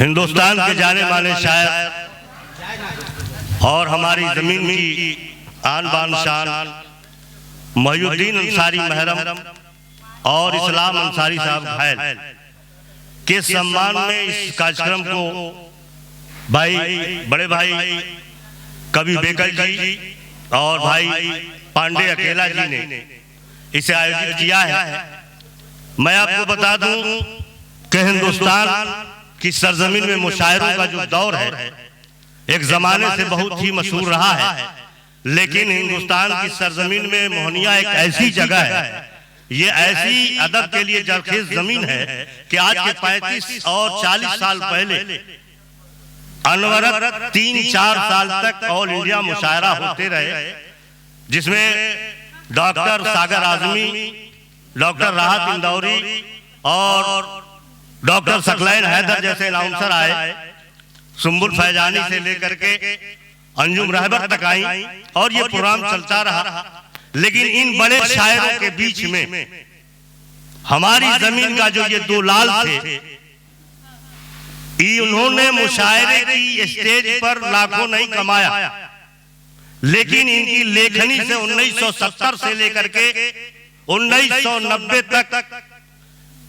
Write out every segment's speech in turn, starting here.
हिंदुस्तान के जाने माने शायर और हमारी जमीन की आन बान शान मोहिउद्दीन अंसारी महरम और इस्लाम अंसारी साहब घायल के सम्मान में इस कार्यक्रम को भाई बड़े भाई कवि बेकल जी और भाई पांडे अकेला जी ने इसे आयोजित किया है। मैं आपको बता दूं कि हिंदुस्तान की सरजमीन में मुशायरों का जो दौर है एक जमाने से बहुत ही मशहूर रहा है, लेकिन हिंदुस्तान की सरजमीन में मोहनिया एक ऐसी जगह है, ये ऐसी अदब के लिए जरखेज जमीन है कि आज के 35 और 40 साल पहले अनवरत 3-4 साल तक ऑल इंडिया मुशायरा होते रहे, जिसमें डॉक्टर सागर आजमी, डॉक्टर राहत इंदौरी और डॉक्टर सकलैन हैदर जैसे अनाउंसर आए। सुंबुल फैजानी से लेकर के अंजुम रहबर तक आई और ये प्रोग्राम चलता रहा। लेकिन इन बड़े शायरों के बीच में हमारी जमीन का जो ये दो लाल थे, उन्होंने मुशायरे की स्टेज पर लाखों नहीं कमाया, लेकिन इनकी लेखनी से 1970 से लेकर के 1990 तक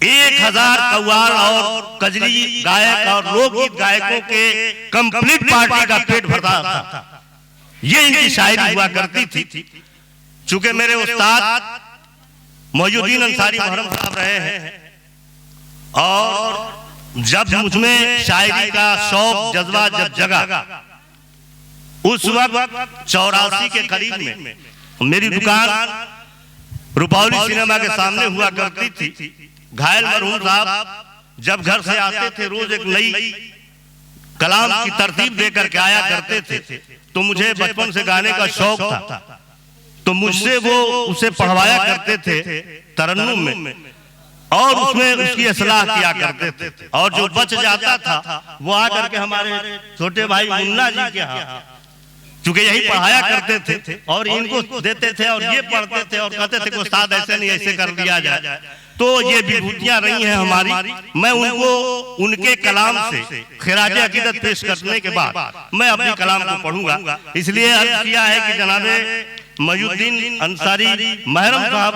1000 कव्वाल और कजरी गायक और लोकगीत गायकों के कंप्लीट पार्टी का पेट भरता था। ये इनकी शायरी हुआ करती थी। चूंकि मेरे उस्ताद मोहिउद्दीन अंसारी महरम साहब रहे हैं और जब मुझमें शायरी का शौक जज्बा जब जगा, उस वक्त 84 के करीब में मेरी दुकान रुपौली सिनेमा के सामने हुआ करती थी। घायल मरहूम साहब जब घर से आते थे रोज एक नई कलाम की तरतीब देकर के आया करते थे, तो मुझे बचपन से गाने का शौक था, तो मुझसे वो उसे पढ़वाया करते थे तरन्नुम में और उसमें उसकी असलाह किया करते थे। और जो बच जाता था वो आकर के हमारे छोटे भाई मुन्ना जी के यहाँ, चूंकि यही पढ़ाया करते थे और इनको देते थे और ये पढ़ते थे और कहते थे कि उस्ताद ऐसे नहीं ऐसे कर दिया जाए। तो ये विभूतियां रही हैं हमारी। मैं उनको उनके कलाम से खिराज अकीदत पेश करने के बाद मैं अपनी कलाम को पढ़ूंगा। इसलिए अर्ज किया है कि जनाबे मोहिउद्दीन अंसारी महरम साहब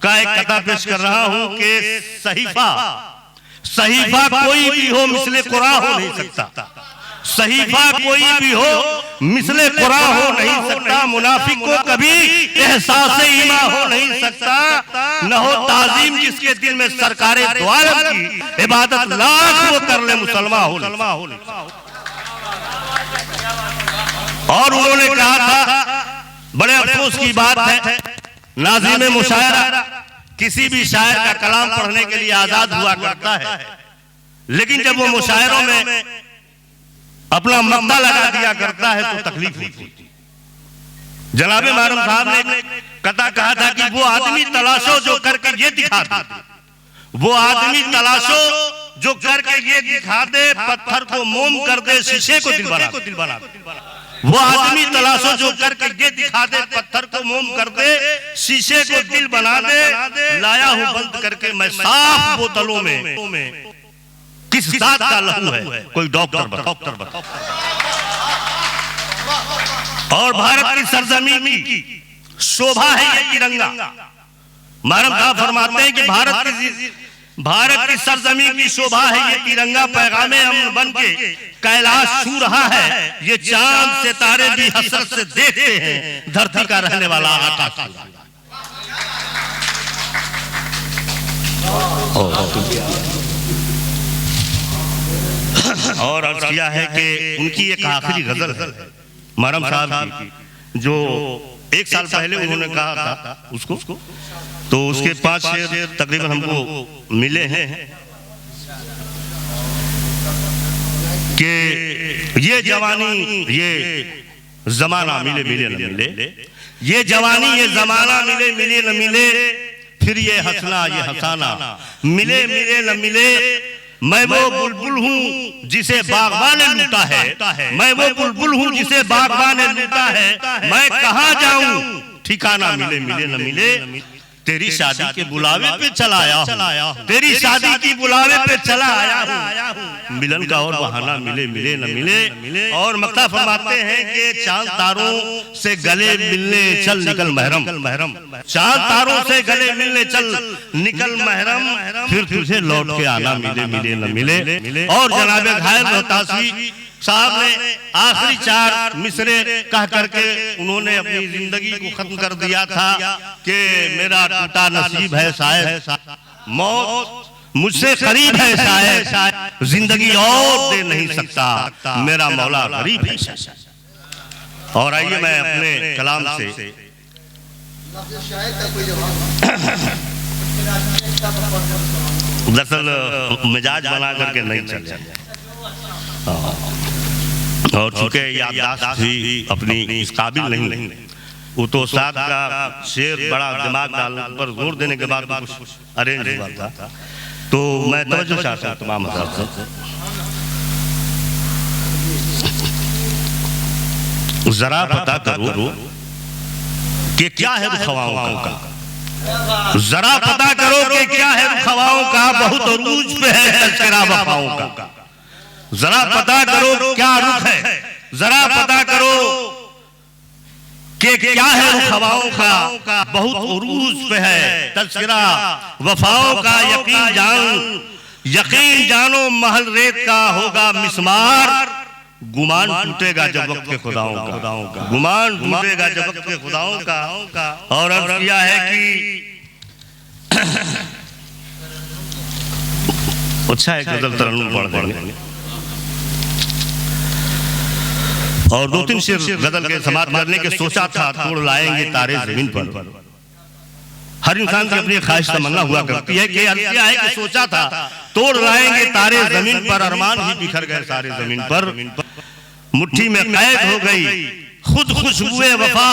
का एक कथा पेश कर रहा हूं कि सहीफा कोई भी हो मिसले कुरान हो नहीं सकता, सहीफा कोई भी हो मिसले कुरान हो नहीं सकता, मुनाफिक को कभी एहसास ईमान हो नहीं सकता, न हो ताजीम जिसके दिल में सरकारे दो आलम की इबादत लाख वो कर ले मुसलमान हो। और उन्होंने कहा था, बड़े अफसोस की बात है, नाज़िम मुशायरा किसी भी शायर का कलाम पढ़ने के लिए आजाद हुआ करता है, लेकिन जब वो मुशायरों में अपना मक्ता लगा दिया करता है तो तकलीफ होती। जनाबे महरम साहब ने कथा कहा था कि वो आदमी तलाशो जो करके ये दिखा दे, वो आदमी तलाशो जो करके ये दिखा दे, पत्थर को मोम कर दे, शीशे को दिल बना दे। वो आदमी तलाशो जो करके ये दिखा दे, पत्थर को मोम कर दे, शीशे को दिल बना दे। लाया हूं बंद करके मैं साफ बोतलों में किस जात का लहू है, कोई डॉक्टर बता। और भारत की सरजमीन की शोभा है ये तिरंगा। महरम साहब फरमाते हैं कि भारत की सरजमीन की शोभा है ये तिरंगा, पैगामे अमन बन के कैलाश छू रहा है, ये चांद सितारे भी हसरत से देखते हैं धरती का रहने वाला आकाश। और अर्ज किया है कि उनकी एक आखिरी गजल है महरम साहब की, जो 1 साल पहले उन्होंने कहा था उसको, तो उसके 5 शेर तकरीबन हमको मिले हैं कि ये जवानी ये जमाना मिले मिले न मिले, ये जवानी ये जमाना मिले मिले न मिले, फिर ये हंसना ये हंसाना मिले मिले न मिले। मैं वो बुलबुल हूँ जिसे बागबान ने लूटा है, मैं वो बुलबुल हूँ जिसे बागबान ने लूटा है, मैं कहाँ जाऊँ ठिकाना मिले मिले न मिले। तेरी शादी के बुलावे पे चला आया हूँ, तेरी शादी की बुलावे पे चला आया हूँ। मिलन का और बहाना मिले मिले न मिले। और मक्ता फरमाते हैं कि चांद तारों से गले मिलने चल निकल महरम, चांद तारों से गले मिलने चल निकल महरम, फिर तुझे लौट के आना मिले मिले न मिले। और जनाब घायल रोहतासी साहब ने आखिरी 4 मिसरे कह करके उन्होंने अपनी जिंदगी को खत्म कर दिया था कि मेरा टूटा नसीब है शायद, मौत मुझसे करीब है शायद, जिंदगी और दे नहीं सकता, मेरा मौला गरीब है। और आइए मैं अपने कलाम से दरअसल मिजाज बना करके नहीं चल जाए, और चूंकि याददाश्त भी अपनी इस काबिल नहीं, वो तो साथ का शेर बड़ा दिमाग डालने पर जोर देने के बाद कुछ अरेंज हुआ था। तो मैं तवज्जो चाहता हूं तमाम हज़रात से, जरा पता करो कि क्या है रुखवाओं का, जरा पता करो कि क्या है रुखवाओं का, बहुत अरूज पे है तज़किरा वफ़ाओं का। जरा पता करो क्या रुख है, जरा पता करो कि क्या है रुख हवाओं का, बहुत उरूज पे है तज़किरा वफाओं का। यकीन जानो महल रेत का होगा मिस्मार, गुमान टूटेगा जब वक्त के खुदाओं का, गुमान टूटेगा जब वक्त के खुदाओं का। और अर्ज़ किया है कि अच्छा एक गज़ल तरन्नुम पढ़ देंगे और 2-3 शेर गजल के समाप्त करने के सोचा था, तोड़ लाएंगे तारे जमीन पर। हर इंसान की अपनी ख्वाहिश तमन्ना हुआ करती है कि अर्ज़ है कि सोचा था तोड़ लाएंगे तारे जमीन पर, अरमान ही बिखर गए सारे जमीन पर, मुट्ठी में कैद हो गई खुद खुशबुए वफा,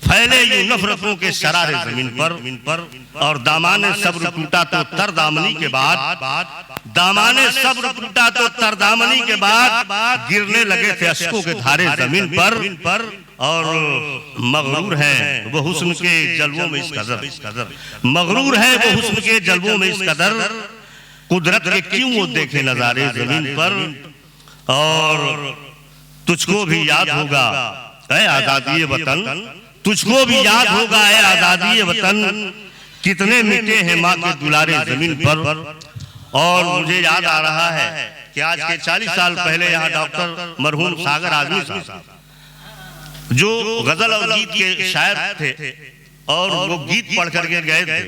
फैले यूं नफरतों के शरारे जमीन पर। और दामाने सब्र टूटा तो तर दामनी के बाद, दामाने सब्र टूटा तो तर दामनी के बाद, गिरने लगे थे अश्कों के धारे जमीन पर। और मगरूर है वो हुस्न के जलवों में इस कदर, मगरूर है वो हुस्न के जलवों में इस कदर, कुदरत के क्यों वो देखे नजारे जमीन पर। और तुझको भी याद होगा ऐ आजादी वतन, तुझको भी याद होगा ऐ आजादी वतन, कितने मिटे हैं माँ के दुलारे जमीन पर। और मुझे याद आ रहा है कि आज के 40 साल पहले यहाँ डॉक्टर मरहूम सागर आजमी साहब जो गजल और गीत के शायर थे और वो गीत पढ़ करके गए थे,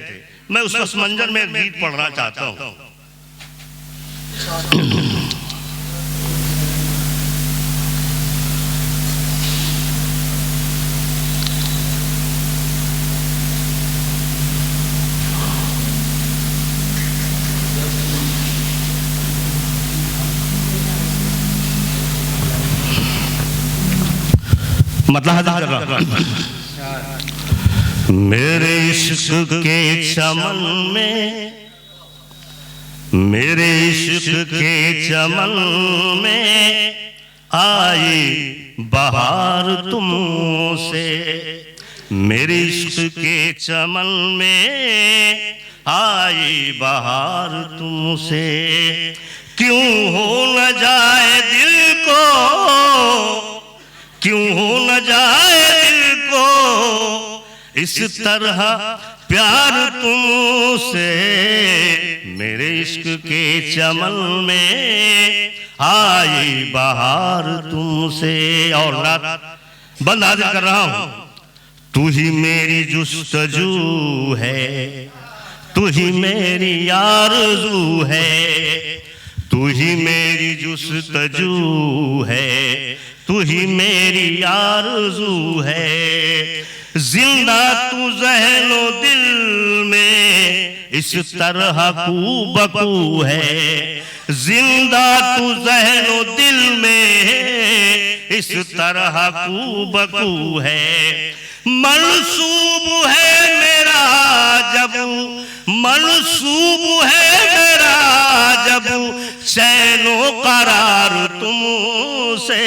मैं उस मंजर में गीत पढ़ना चाहता हूँ। मतलब मेरे इश्क के चमन में, मेरे इश्क के चमन में आई बहार तुमसे, मेरे इश्क के चमन में आई बहार तुमसे। क्यों हो न जाए दिल को, क्यों हो न जाए दिल को इस तरह प्यार तुमसे, मेरे इश्क के चमन में आई बहार तुमसे। और रात बंद हाजिर कर रहा हूं, तू ही मेरी जुस्तजू है, तू ही मेरी आरज़ू है, तू ही मेरी जुस्तजू है, तू ही मेरी आरज़ू है। जिंदा तू ज़हनो दिल में इस तरह कूबकू है, जिंदा तू ज़हनो दिल में इस तरह कूबकू है। मंसूब है मेरा जब, मंसूब है मेरा जब चैनो करार तुमसे,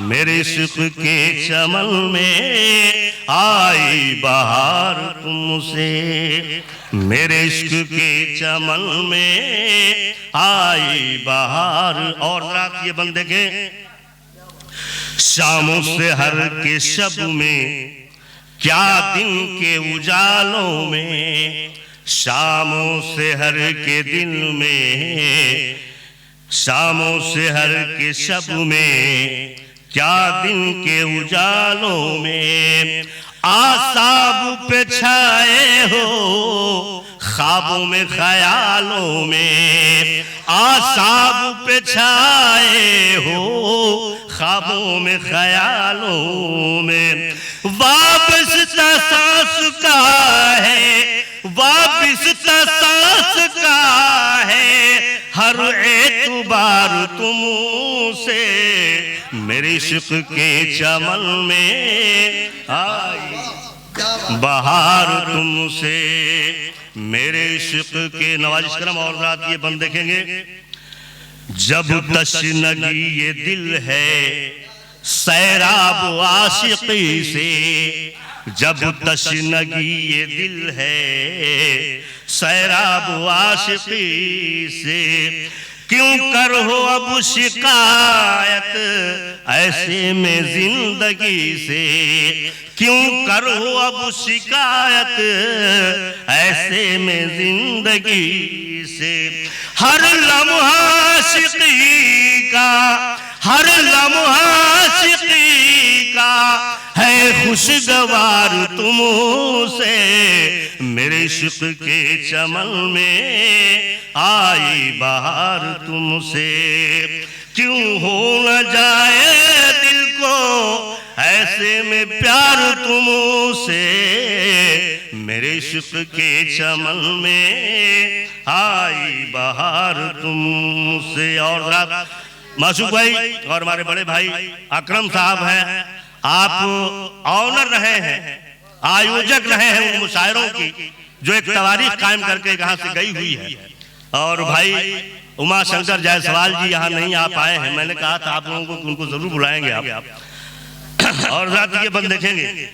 मेरे इश्क के चमन में आई बहार तुमसे, मेरे इश्क के चमन में आई बहार। और रात ये बंदे के शामों से हर के शब में, क्या दिन के उजालों में, शामों से हर के दिन में, शामों से हर के शब में, क्या दिन के उजालों में, आसाब पे छाए हो ख्वाबों में ख्यालों में, आसाब पे छाए हो ख्वाबों में ख्यालों में, वापस सांस का है, वापस सांस का है हर एतबार तुमसे, मेरे इश्क के चमन में आई बहार तुमसे, मेरे इश्क के। नवाजिश करम और रात ये बंद देखेंगे। जब तशनगी ये दिल है सैराब आशिकी से, जब तशनगी ये दिल है सैराब आशिकी से, क्यों कर हो अब शिकायत ऐसे में जिंदगी से, क्यों कर हो अब शिकायत ऐसे में जिंदगी से, हर लम्हा आशिकी का, हर लम्हा आशिकी का है खुशगवार तुमसे, मेरे इश्क के चमन में आई बहार तुमसे, क्यों हो न जाए दिल को ऐसे में प्यार तुमसे, मेरे इश्क के चमन में आई बहार तुमसे। और रात मासूक भाई और हमारे बड़े भाई अकरम साहब हैं, आप ऑनर रहे हैं, आयोजक रहे हैं उन मुशायरों की जो एक तवारीख कायम करके यहाँ से गई हुई है। और भाई उमा शंकर जायसवाल जी यहाँ नहीं आ पाए हैं, मैंने कहा था आप लोगों को उनको जरूर बुलाएंगे आप। और रात ये बंद देखेंगे